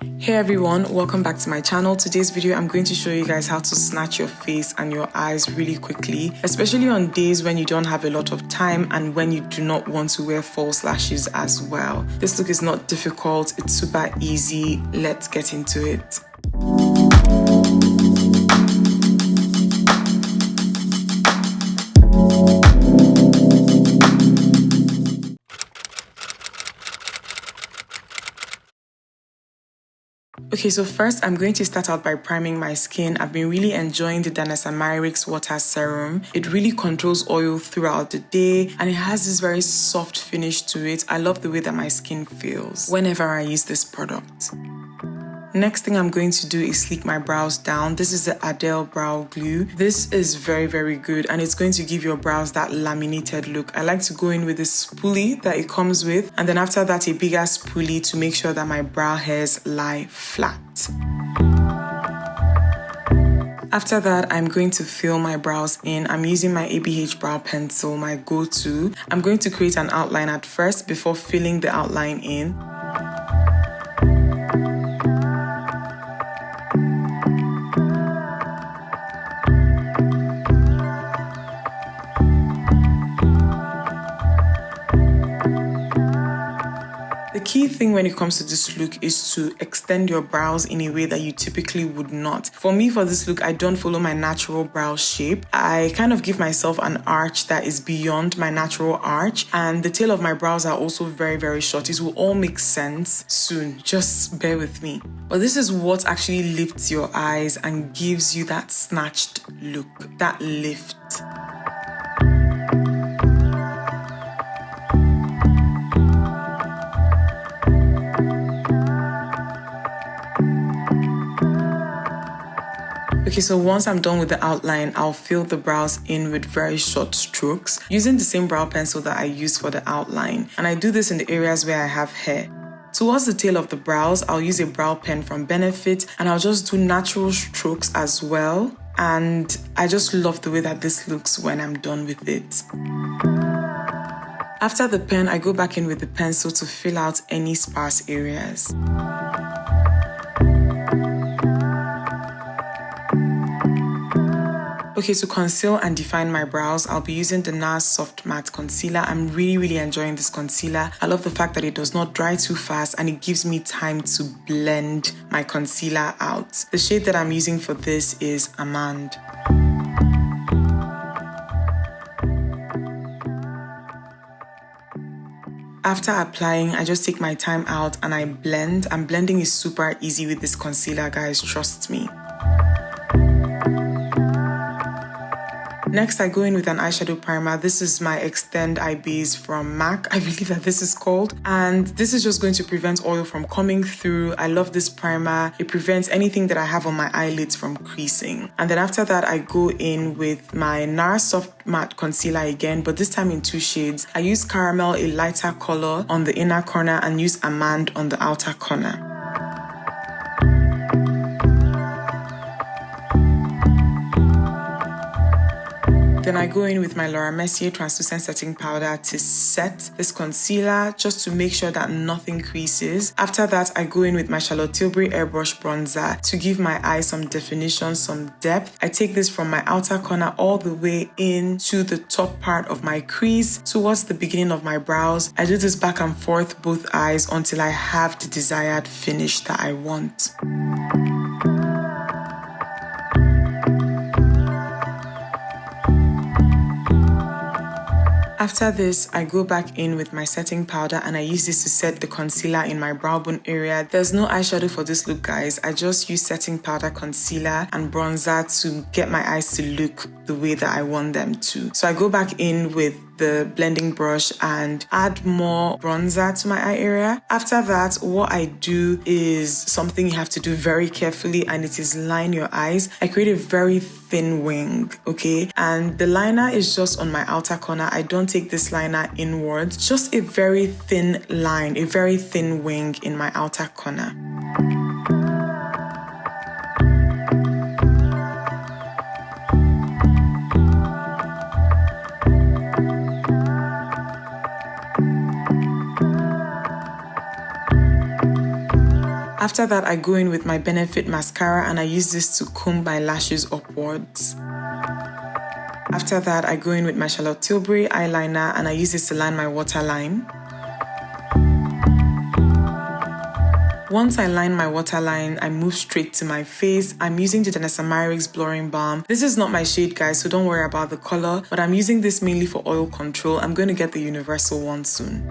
Hey everyone, welcome back to my channel. Today's video I'm going to show you guys how to snatch your face and your eyes really quickly, especially on days when you don't have a lot of time and when you do not want to wear false lashes as well. This look is not difficult, it's super easy. Let's get into it. Okay, so first I'm going to start out by priming my skin. I've been really enjoying the Danasamarix Water Serum. It really controls oil throughout the day and it has this very soft finish to it. I love the way that my skin feels whenever I use this product. Next thing I'm going to do is sleek my brows down. This is the Adele Brow Glue. This is very, very good and it's going to give your brows that laminated look. I like to go in with this spoolie that it comes with and then after that a bigger spoolie to make sure that my brow hairs lie flat. After that, I'm going to fill my brows in. I'm using my ABH brow pencil, my go-to. I'm going to create an outline at first before filling the outline in. The key thing when it comes to this look is to extend your brows in a way that you typically would not. For me, for this look, I don't follow my natural brow shape. I kind of give myself an arch that is beyond my natural arch, and the tail of my brows are also very, very short. It will all make sense soon. Just bear with me. But this is what actually lifts your eyes and gives you that snatched look, that lift. Okay, so once I'm done with the outline, I'll fill the brows in with very short strokes using the same brow pencil that I used for the outline. And I do this in the areas where I have hair. Towards the tail of the brows, I'll use a brow pen from Benefit and I'll just do natural strokes as well. And I just love the way that this looks when I'm done with it. After the pen, I go back in with the pencil to fill out any sparse areas. Okay, to conceal and define my brows, I'll be using the Nars Soft Matte Concealer. I'm really enjoying this concealer. I love the fact that it does not dry too fast and it gives me time to blend my concealer out. The shade that I'm using for this is Almond. After applying, I just take my time out and I blend. And blending is super easy with this concealer, guys, trust me. Next, I go in with an eyeshadow primer. This is my Extend Eye Base from MAC, I believe that this is called. And this is just going to prevent oil from coming through. I love this primer. It prevents anything that I have on my eyelids from creasing. And then after that, I go in with my Nars Soft Matte Concealer again, but this time in two shades. I use Caramel, a lighter color, on the inner corner and use Almond on the outer corner. Then I go in with my Laura Mercier translucent setting powder to set this concealer just to make sure that nothing creases. After that, I go in with my Charlotte Tilbury Airbrush Bronzer to give my eyes some definition, some depth. I take this from my outer corner all the way into the top part of my crease towards the beginning of my brows. I do this back and forth both eyes until I have the desired finish that I want. After this, I go back in with my setting powder and I use this to set the concealer in my brow bone area. There's no eyeshadow for this look, guys. I just use setting powder, concealer, and bronzer to get my eyes to look the way that I want them to. So I go back in with the blending brush and add more bronzer to my eye area. After that, what I do is something you have to do very carefully, and it is line your eyes. I create a very thin wing, okay? And the liner is just on my outer corner. I don't take this liner inwards, just a very thin line, a very thin wing in my outer corner. After that, I go in with my Benefit mascara and I use this to comb my lashes upwards. After that, I go in with my Charlotte Tilbury eyeliner and I use this to line my waterline. Once I line my waterline, I move straight to my face. I'm using the Danessa Myricks Blurring Balm. This is not my shade, guys, so don't worry about the color, but I'm using this mainly for oil control. I'm going to get the universal one soon.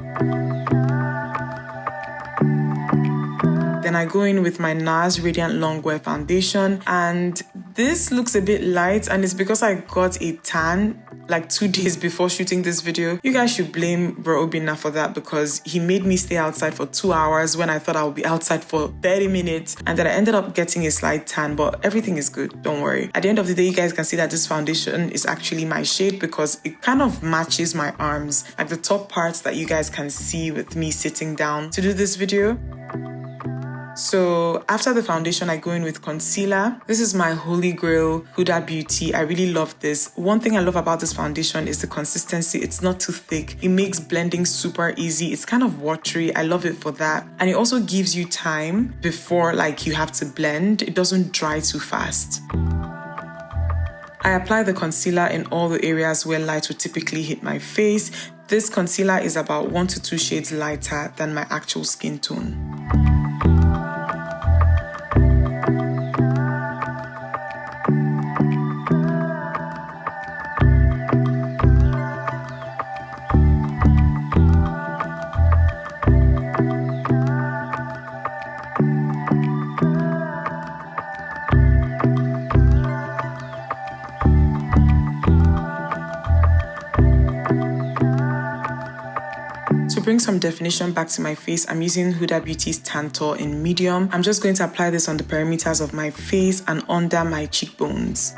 Then I go in with my Nars Radiant Longwear Foundation, and this looks a bit light, and it's because I got a tan like 2 days before shooting this video. You guys should blame Bro Obinna for that because he made me stay outside for 2 hours when I thought I would be outside for 30 minutes, and then I ended up getting a slight tan, but everything is good, don't worry. At the end of the day, you guys can see that this foundation is actually my shade because it kind of matches my arms, like the top parts that you guys can see with me sitting down to do this video. So after the foundation, I go in with concealer. This is my Holy Grail Huda Beauty. I really love this. One thing I love about this foundation is the consistency. It's not too thick. It makes blending super easy. It's kind of watery. I love it for that. And it also gives you time before like you have to blend. It doesn't dry too fast. I apply the concealer in all the areas where light would typically hit my face. This concealer is about 1 to 2 shades lighter than my actual skin tone. To bring some definition back to my face, I'm using Huda Beauty's Tantor in medium. I'm just going to apply this on the perimeters of my face and under my cheekbones.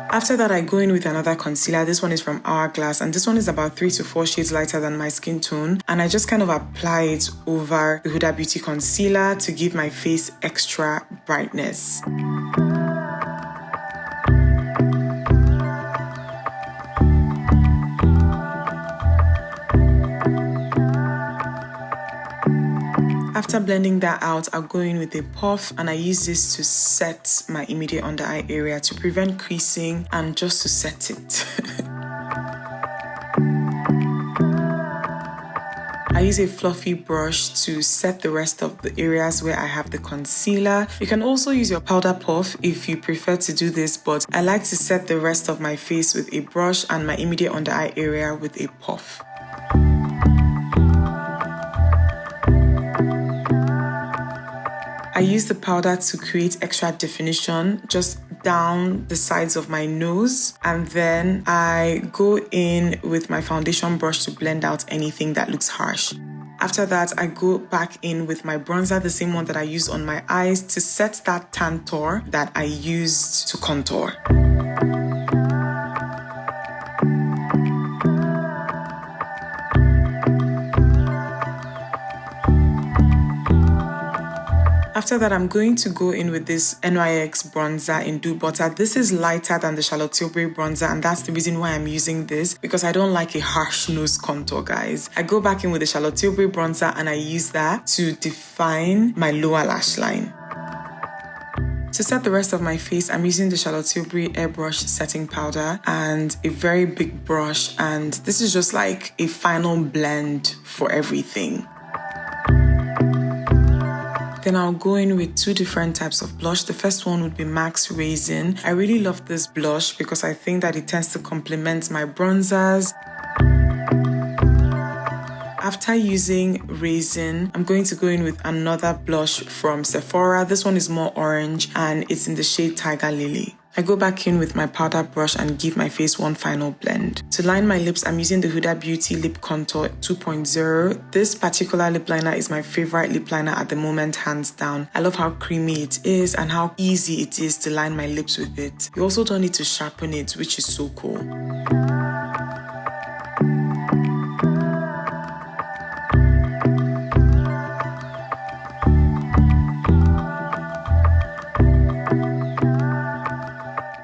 After that, I go in with another concealer. This one is from Hourglass, and this one is about 3 to 4 shades lighter than my skin tone. And I just kind of apply it over the Huda Beauty concealer to give my face extra brightness. After blending that out, I'll go in with a puff and I use this to set my immediate under eye area to prevent creasing and just to set it. I use a fluffy brush to set the rest of the areas where I have the concealer. You can also use your powder puff if you prefer to do this, but I like to set the rest of my face with a brush and my immediate under eye area with a puff. I use the powder to create extra definition just down the sides of my nose, and then I go in with my foundation brush to blend out anything that looks harsh. After that, I go back in with my bronzer, the same one that I used on my eyes, to set that Tantor that I used to contour. After that, I'm going to go in with this NYX bronzer in Dew Butter. This is lighter than the Charlotte Tilbury bronzer, and that's the reason why I'm using this, because I don't like a harsh nose contour, guys. I go back in with the Charlotte Tilbury bronzer and I use that to define my lower lash line. To set the rest of my face, I'm using the Charlotte Tilbury Airbrush setting powder and a very big brush, and this is just like a final blend for everything. Then I'll go in with 2 different types of blush. The first one would be MAC's Raisin. I really love this blush because I think that it tends to complement my bronzers. After using Raisin, I'm going to go in with another blush from Sephora. This one is more orange and it's in the shade Tiger Lily. I go back in with my powder brush and give my face one final blend. To line my lips, I'm using the Huda Beauty Lip Contour 2.0. This particular lip liner is my favorite lip liner at the moment, hands down. I love how creamy it is and how easy it is to line my lips with it. You also don't need to sharpen it, which is so cool.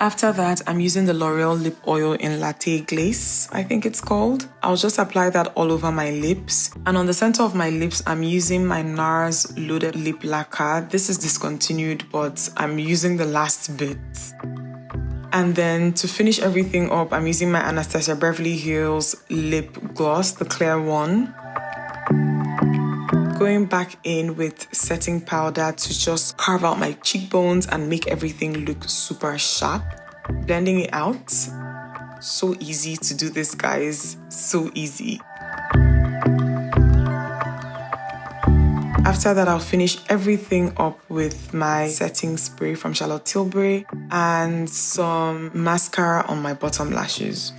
After that, I'm using the L'Oreal lip oil in Latte Glaze, I think it's called. I'll just apply that all over my lips. And on the center of my lips, I'm using my Nars Loaded Lip Lacquer. This is discontinued, but I'm using the last bit. And then to finish everything up, I'm using my Anastasia Beverly Hills lip gloss, the clear one. Going back in with setting powder to just carve out my cheekbones and make everything look super sharp. Blending it out. So easy to do this, guys. So easy. After that, I'll finish everything up with my setting spray from Charlotte Tilbury and some mascara on my bottom lashes.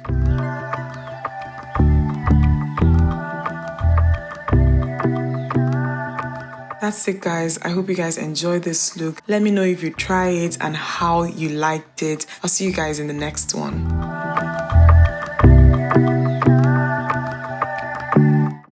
That's it, guys. I hope you guys enjoyed this look. Let me know if you try it and how you liked it. I'll see you guys in the next one.